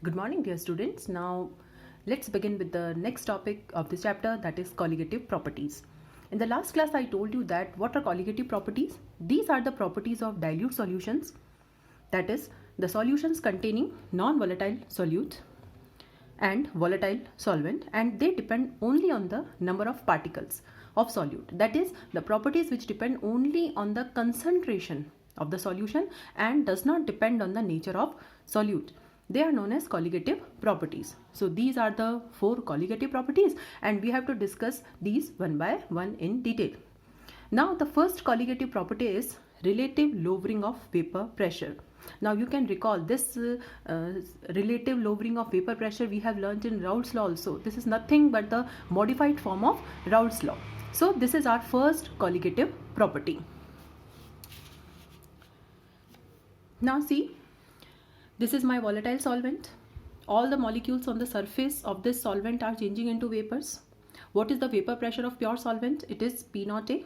Good morning, dear students. Now, let's begin with the next topic of this chapter, that is colligative properties. In the last class, I told you that what are colligative properties? These are the properties of dilute solutions, that is, the solutions containing non-volatile solute and volatile solvent, and they depend only on the number of particles of solute. That is, the properties which depend only on the concentration of the solution and does not depend on the nature of solute. They are known as colligative properties. So these are the four colligative properties, and we have to discuss these one by one in detail. Now the first colligative property is relative lowering of vapor pressure. Now you can recall this relative lowering of vapor pressure we have learnt in Raoult's law also. This is nothing but the modified form of Raoult's law. So this is our first colligative property. Now see, this is my volatile solvent. All the molecules on the surface of this solvent are changing into vapors. What is the vapor pressure of pure solvent? It is P0A.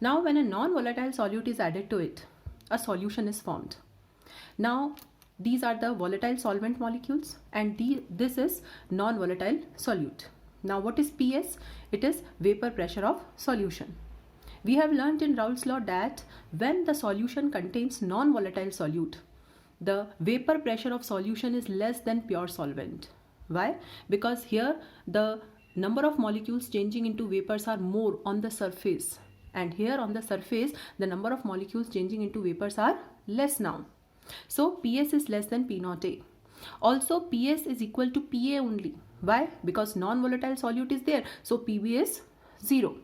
Now when a non-volatile solute is added to it, a solution is formed. Now these are the volatile solvent molecules, and this is non-volatile solute. Now what is PS? It is vapor pressure of solution. We have learnt in Raoult's law that when the solution contains non-volatile solute, the vapor pressure of solution is less than pure solvent. Why? Because here the number of molecules changing into vapors are more on the surface, and here on the surface the number of molecules changing into vapors are less now. So PS is less than P0A. Also PS is equal to PA only. Why? Because non-volatile solute is there, so PB is 0.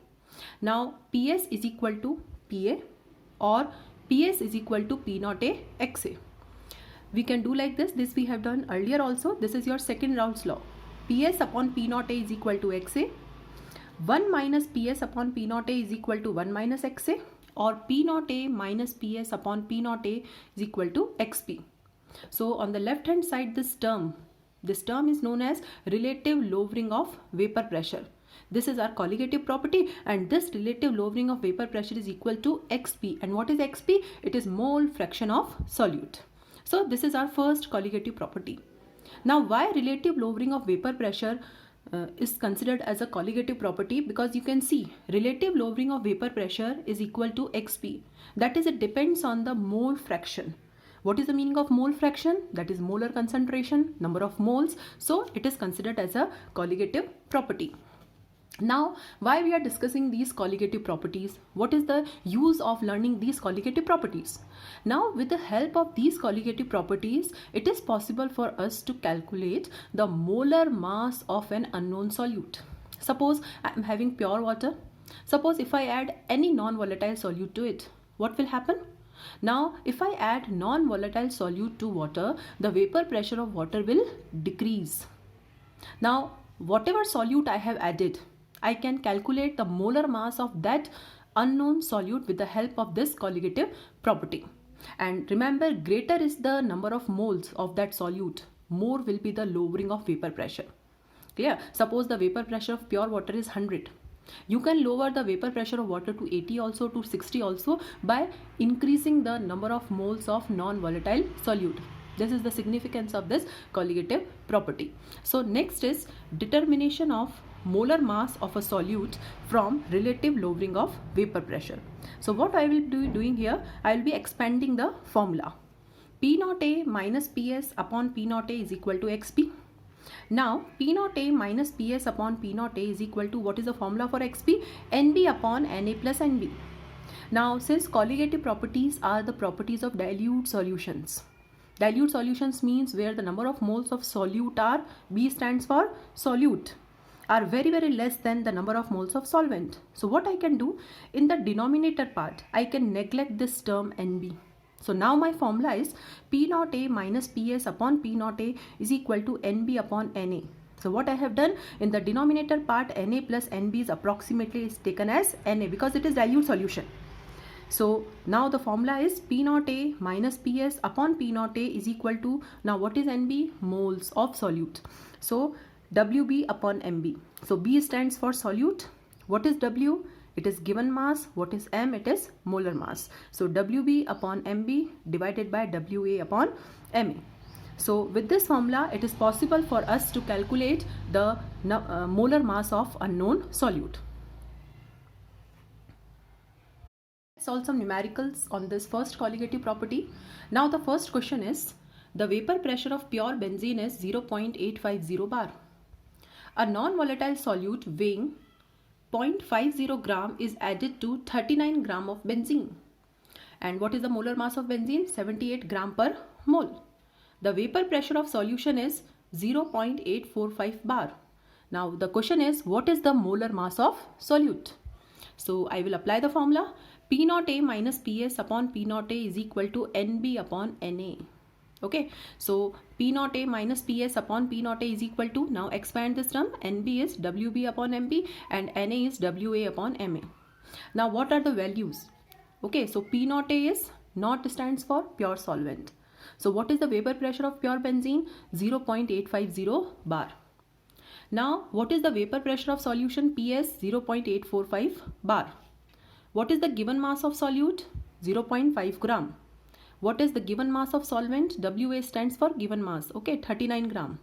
Now PS is equal to PA, or PS is equal to P0A XA. We can do like this we have done earlier also. This is your second Raoult's law. PS upon P0A is equal to XA. 1 minus PS upon P0A is equal to 1 minus XA, or P0A minus PS upon P0A is equal to XP. So on the left hand side, this term is known as relative lowering of vapor pressure. This is our colligative property, and this relative lowering of vapor pressure is equal to XP. And what is XP? It is mole fraction of solute. So this is our first colligative property. Now why relative lowering of vapor pressure is considered as a colligative property? Because you can see relative lowering of vapor pressure is equal to XP. That is, it depends on the mole fraction. What is the meaning of mole fraction? That is molar concentration, number of moles. So it is considered as a colligative property. Now, why we are discussing these colligative properties? What is the use of learning these colligative properties? Now, with the help of these colligative properties, it is possible for us to calculate the molar mass of an unknown solute. Suppose I am having pure water. Suppose if I add any non-volatile solute to it, what will happen? Now, if I add non-volatile solute to water, the vapor pressure of water will decrease. Now, whatever solute I have added, I can calculate the molar mass of that unknown solute with the help of this colligative property. And remember, greater is the number of moles of that solute, more will be the lowering of vapor pressure. Clear? Suppose the vapor pressure of pure water is 100. You can lower the vapor pressure of water to 80 also, to 60 also, by increasing the number of moles of non-volatile solute. This is the significance of this colligative property. So next is determination of molar mass of a solute from relative lowering of vapor pressure. So what I will be doing here, I will be expanding the formula. P0A minus PS upon P0A is equal to XP. Now P0A minus PS upon P0A is equal to, what is the formula for XP? NB upon NA plus NB. Now since colligative properties are the properties of dilute solutions, dilute solutions means where the number of moles of solute are, B stands for solute, are very less than the number of moles of solvent. So what I can do, in the denominator part, I can neglect this term NB. So now my formula is P0A minus PS upon P0A is equal to NB upon NA. So what I have done, in the denominator part, NA plus NB is approximately is taken as NA because it is dilute solution. So now the formula is P0A minus PS upon P0A is equal to, now what is NB? Moles of solute. So WB upon MB. So B stands for solute. What is W? It is given mass. What is M? It is molar mass. So WB upon MB divided by WA upon MA. So with this formula, it is possible for us to calculate the molar mass of unknown solute. Solve some numericals on this first colligative property. Now the first question is, the vapor pressure of pure benzene is 0.850 bar. A non-volatile solute weighing 0.50 gram is added to 39 gram of benzene. And what is the molar mass of benzene? 78 gram per mole. The vapor pressure of solution is 0.845 bar. Now the question is, what is the molar mass of solute? So I will apply the formula. P naught A minus PS upon P naught A is equal to NB upon NA. Okay, so P naught A minus PS upon P naught A is equal to, now expand this term, NB is WB upon MB and NA is WA upon MA. Now what are the values? Okay, so P naught A is, naught stands for pure solvent. So what is the vapor pressure of pure benzene? 0.850 bar. Now what is the vapor pressure of solution? PS 0.845 bar. What is the given mass of solute? 0.5 gram. What is the given mass of solvent? WA stands for given mass. Okay, 39 gram.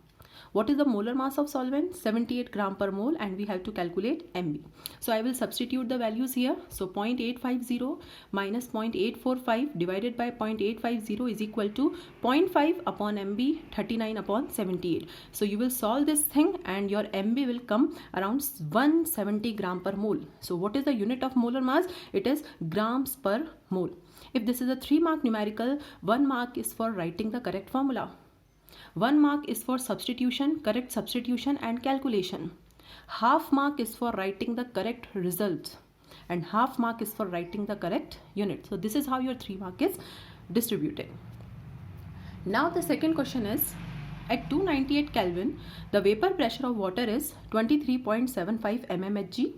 What is the molar mass of solvent? 78 gram per mole, and we have to calculate MB. So I will substitute the values here. So 0.850 minus 0.845 divided by 0.850 is equal to 0.5 upon MB, 39 upon 78. So you will solve this thing and your MB will come around 170 gram per mole. So what is the unit of molar mass? It is grams per mole. If this is a 3-mark numerical, 1 mark is for writing the correct formula. 1 mark is for substitution, correct substitution and calculation. Half mark is for writing the correct result. And half mark is for writing the correct unit. So this is how your 3 mark is distributed. Now the second question is, at 298 Kelvin, the vapor pressure of water is 23.75 mmHg.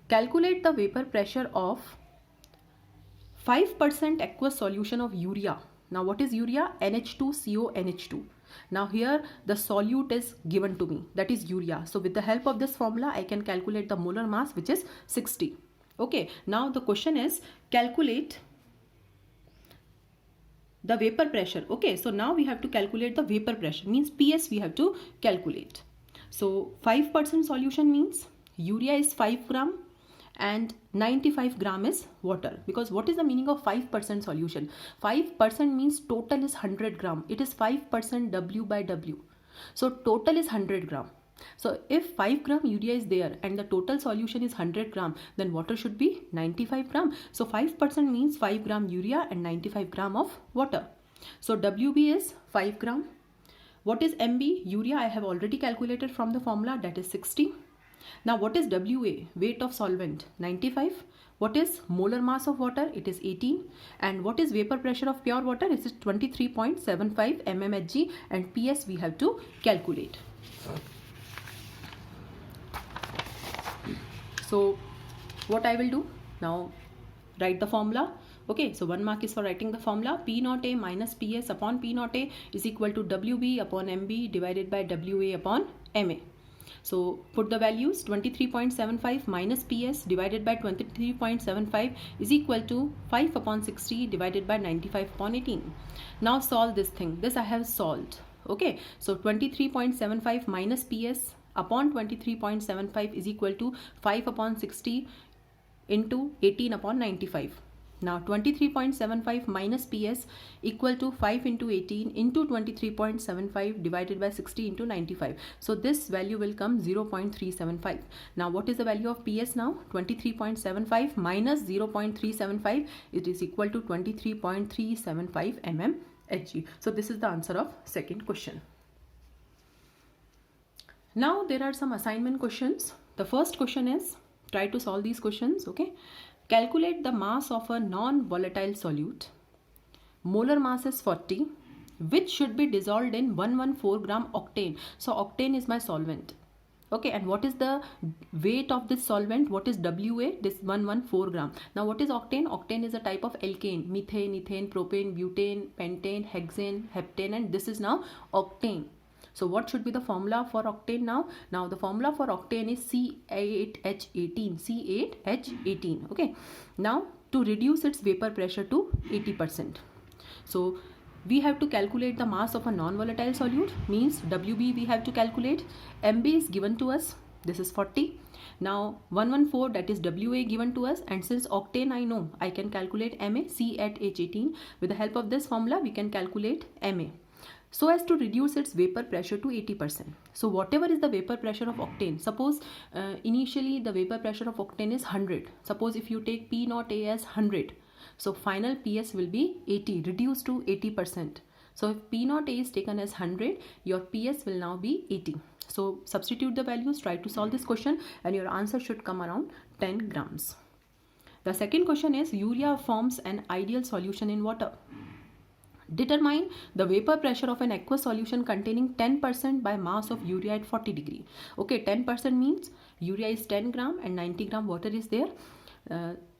Calculate the vapor pressure of 5% aqueous solution of urea. Now what is urea? NH2CONH2. Now here the solute is given to me, that is urea. So with the help of this formula I can calculate the molar mass, which is 60. Okay, now the question is, calculate the vapor pressure. Okay, so now we have to calculate the vapor pressure, means PS we have to calculate. So 5% solution means urea is 5 gram and 95 gram is water. Because what is the meaning of 5% solution? 5% means total is 100 gram. It is 5% W by W. So total is 100 gram. So if 5 gram urea is there and the total solution is 100 gram, then water should be 95 gram. So 5% means 5 gram urea and 95 gram of water. So WB is 5 gram. What is MB? Urea I have already calculated from the formula, that is 60. Now what is WA? Weight of solvent, 95. What is molar mass of water? It is 18. And what is vapor pressure of pure water? It is 23.75 mmHg, and PS we have to calculate. So what I will do now, write the formula. Okay, so 1 mark is for writing the formula. P naught A minus PS upon P naught A is equal to WB upon MB divided by WA upon MA. So put the values. 23.75 minus PS divided by 23.75 is equal to 5 upon 60 divided by 95 upon 18. Now solve this thing. This I have solved. Okay, so 23.75 minus PS upon 23.75 is equal to 5 upon 60 into 18 upon 95. Now 23.75 minus PS equal to 5 into 18 into 23.75 divided by 60 into 95. So this value will come 0.375. Now what is the value of PS now? 23.75 minus 0.375, it is equal to 23.375 mmHg. So this is the answer of second question. Now there are some assignment questions. The first question is, try to solve these questions. Okay. Calculate the mass of a non-volatile solute. Molar mass is 40, which should be dissolved in 114 gram octane. So octane is my solvent. Okay, and what is the weight of this solvent? What is WA? This 114 gram. Now what is octane? Octane is a type of alkane. Methane, ethane, propane, butane, pentane, hexane, heptane, and this is now octane. So what should be the formula for octane now? Now the formula for octane is C8H18. C8H18. Okay. Now to reduce its vapor pressure to 80%. So we have to calculate the mass of a non-volatile solute, means WB we have to calculate. MB is given to us, this is 40. Now 114, that is WA given to us, and since octane I know, I can calculate MA, C at H18. With the help of this formula we can calculate MA, so as to reduce its vapor pressure to 80%. So whatever is the vapor pressure of octane, suppose initially the vapor pressure of octane is 100. Suppose if you take P naught A as 100, so final PS will be 80, reduced to 80%. So if P naught A is taken as 100, your PS will now be 80. So substitute the values, try to solve this question, and your answer should come around 10 grams. The second question is, urea forms an ideal solution in water. Determine the vapor pressure of an aqueous solution containing 10% by mass of urea at 40 degree. Okay, 10% means urea is 10 gram and 90 gram water is there.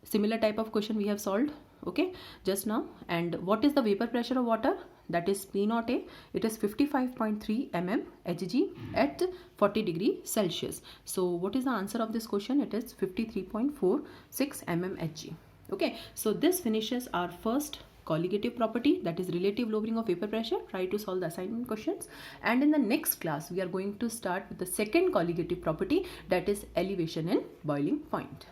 Similar type of question we have solved, okay, just now. And what is the vapor pressure of water? That is P naught A. It is 55.3 mm Hg at 40 degree Celsius. So what is the answer of this question? It is 53.46 mm Hg. Okay, so this finishes our first colligative property, that is relative lowering of vapor pressure. Try to solve the assignment questions, and in the next class we are going to start with the second colligative property, that is elevation in boiling point.